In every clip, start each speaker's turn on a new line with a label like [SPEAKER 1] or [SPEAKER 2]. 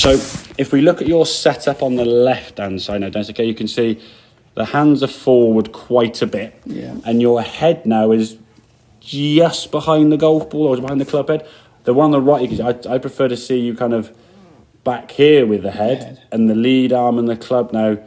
[SPEAKER 1] So if we look at your setup on the left-hand side now, Dennis, okay, you can see the hands are forward quite a bit.
[SPEAKER 2] Yeah.
[SPEAKER 1] And your head now is just behind the golf ball or behind the club head. The one on the right, I prefer to see you kind of back here with the head and the lead arm and the club now.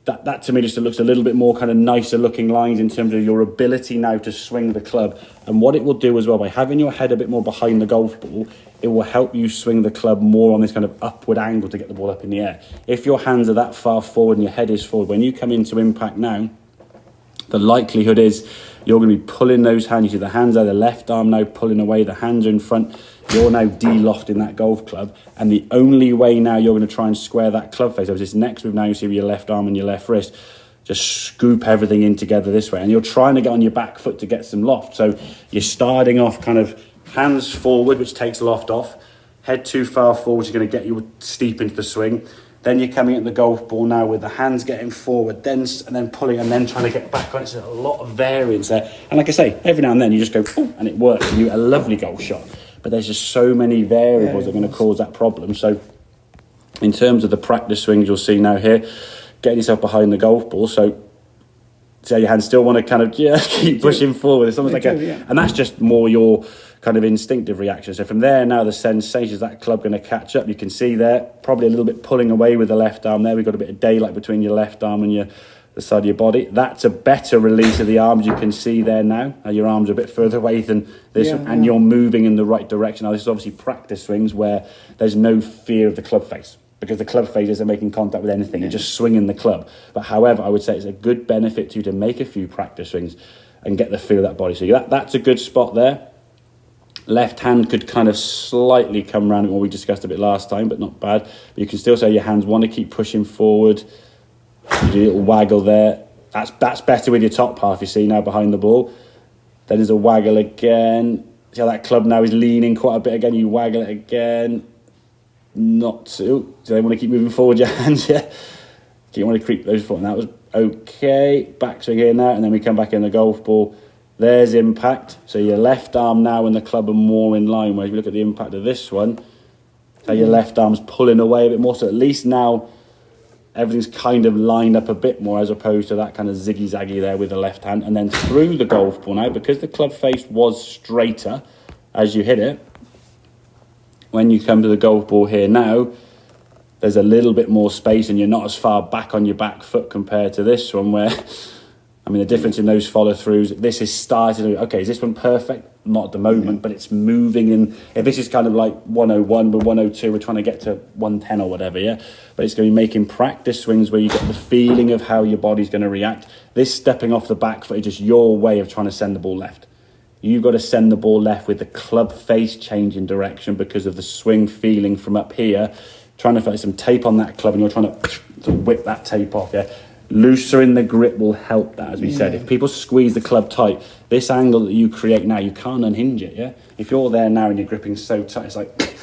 [SPEAKER 1] That to me just looks a little bit more kind of nicer looking lines in terms of your ability now to swing the club. And what it will do as well, by having your head a bit more behind the golf ball, it will help you swing the club more on this kind of upward angle to get the ball up in the air. If your hands are that far forward and your head is forward, when you come into impact now, the likelihood is you're going to be pulling those hands. You see the hands are the left arm now pulling away, the hands are in front. You're now de-lofting that golf club. And the only way now you're going to try and square that club face, this next move now you see with your left arm and your left wrist, just scoop everything in together this way. And you're trying to get on your back foot to get some loft. So you're starting off kind of hands forward, which takes loft off. Head too far forward, which is going to get you steep into the swing. Then you're coming at the golf ball now with the hands getting forward, and then pulling, and then trying to get back on. It's a lot of variance there. And like I say, every now and then you just go, ooh, and it works, and you get a lovely golf shot. But there's just so many variables that are going to cause that problem. So in terms of the practice swings, you'll see now here, getting yourself behind the golf ball. So your hands still want to kind of keep pushing forward. It's almost and that's just more your kind of instinctive reaction. So from there now, the sensation is that club going to catch up. You can see there, probably a little bit pulling away with the left arm there. We've got a bit of daylight between your left arm and the side of your body. That's a better release of the arms. You can see there now. Your arms are a bit further away than this, and you're moving in the right direction. Now, this is obviously practice swings where there's no fear of the club face, because the club face isn't making contact with anything. You're just swinging the club. But however, I would say it's a good benefit to you to make a few practice swings and get the feel of that body. So that's a good spot there. Left hand could kind of slightly come around, what we discussed a bit last time, but not bad. But you can still say your hands want to keep pushing forward. You do a little waggle there. That's better with your top half, you see, now behind the ball. Then there's a waggle again. See how that club now is leaning quite a bit again. You waggle it again. Not to. So they want to keep moving forward, your hands, You want to creep those forward. And that was okay. Backswing here now, and then we come back in the golf ball. There's impact. So your left arm now and the club are more in line. Whereas if you look at the impact of this one, so your left arm's pulling away a bit more. So at least now everything's kind of lined up a bit more, as opposed to that kind of ziggy-zaggy there with the left hand. And then through the golf ball now, because the club face was straighter as you hit it, when you come to the golf ball here now, there's a little bit more space and you're not as far back on your back foot compared to this one where, I mean, the difference in those follow-throughs, this is starting, okay, is this one perfect? Not at the moment, but it's moving in. If this is kind of like 101, but 102, we're trying to get to 110 or whatever, But it's going to be making practice swings where you get the feeling of how your body's going to react. This stepping off the back foot is just your way of trying to send the ball left. You've got to send the ball left with the club face changing direction because of the swing feeling from up here, trying to put some tape on that club, and you're trying to whip that tape off, Looser in the grip will help that, as we said. If people squeeze the club tight, this angle that you create now, you can't unhinge it, If you're there now and you're gripping so tight, it's like,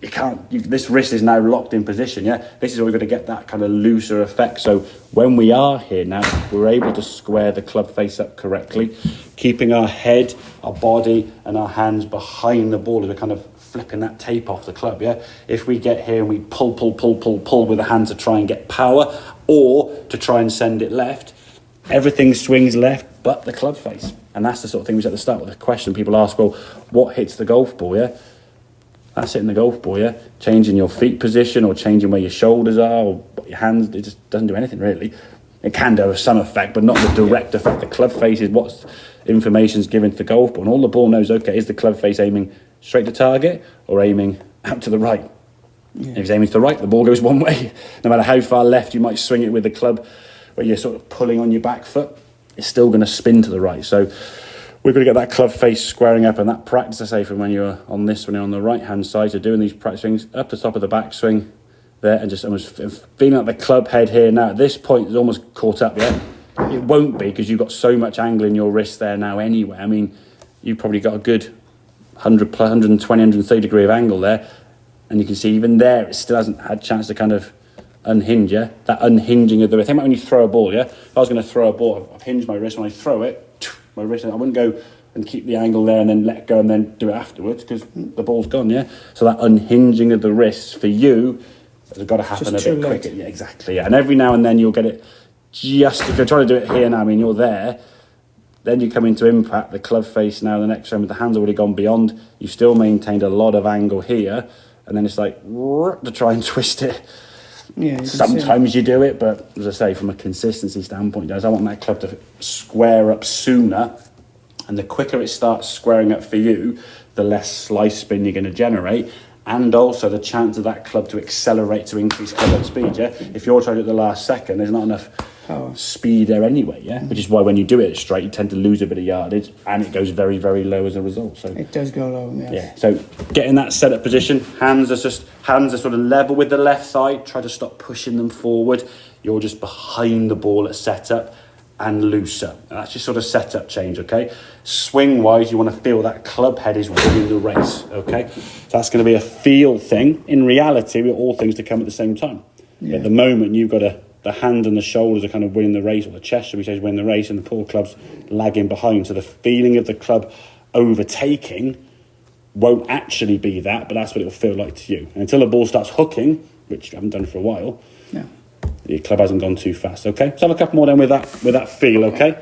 [SPEAKER 1] you can't, this wrist is now locked in position, This is where we're going to get that kind of looser effect. So when we are here now, we're able to square the club face up correctly, keeping our head, our body, and our hands behind the ball as we're kind of flipping that tape off the club, If we get here and we pull with the hand to try and get power, or to try and send it left, everything swings left but the club face. And that's the sort of thing we said at the start with the question. People ask, well, what hits the golf ball, That's hitting the golf ball, Changing your feet position or changing where your shoulders are or your hands, it just doesn't do anything really. It can do some effect, but not the direct effect. The club face is what information's given to the golf ball. And all the ball knows, okay, is the club face aiming straight to target or aiming out to the right? If it's aiming to the right, the ball goes one way. No matter how far left you might swing it with the club, where you're sort of pulling on your back foot, it's still going to spin to the right. So we're going to get that club face squaring up, and that practice, I say, from when you're on this one, you're on the right-hand side, so doing these practice swings up the top of the backswing there, and just almost feeling like the club head here now. At this point, it's almost caught up, It won't be, because you've got so much angle in your wrist there now anyway. I mean, you've probably got a good 100 plus 120, 130 degree of angle there. And you can see even there, it still hasn't had a chance to kind of unhinge, That unhinging of the wrist. Think about when you throw a ball, If I was going to throw a ball, I've hinged my wrist. When I throw it, my wrist, I wouldn't go and keep the angle there and then let go and then do it afterwards because the ball's gone, yeah? So that unhinging of the wrists for you has got to happen
[SPEAKER 2] Just
[SPEAKER 1] a
[SPEAKER 2] too
[SPEAKER 1] bit
[SPEAKER 2] late.
[SPEAKER 1] quicker. Yeah, exactly, yeah. And every now and then you'll get it just, if you're trying to do it here now, I mean, you're there, then you come into impact, the club face now, the next round with the hand's already gone beyond, you still maintained a lot of angle here, and then it's like, to try and twist it.
[SPEAKER 2] Yeah, you can see
[SPEAKER 1] Sometimes you do it, but as I say, from a consistency standpoint, guys, I want that club to square up sooner, and the quicker it starts squaring up for you, the less slice spin you're going to generate, and also the chance of that club to accelerate to increase club up speed, yeah? If you're trying to do it the last second, there's not enough
[SPEAKER 2] power.
[SPEAKER 1] speed there anyway, yeah? Which is why when you do it straight, you tend to lose a bit of yardage, and it goes very, very low as a result. So
[SPEAKER 2] It does go low, yes.
[SPEAKER 1] yeah, so getting that set up position, hands are sort of level with the left side, try to stop pushing them forward. You're just behind the ball at setup and looser. And that's just sort of setup change, okay? Swing wise, you want to feel that club head is winning the race, okay? So that's going to be a feel thing. In reality, we're all things to come at the same time.
[SPEAKER 2] Yeah.
[SPEAKER 1] At the moment, you've got the hand and the shoulders are kind of winning the race, or the chest, should we say, is winning the race, and the poor club's lagging behind. So the feeling of the club overtaking won't actually be that, but that's what it will feel like to you. And until the ball starts hooking, which you haven't done for a while,
[SPEAKER 2] No.
[SPEAKER 1] your club hasn't gone too fast, okay? So have a couple more then with that feel, okay?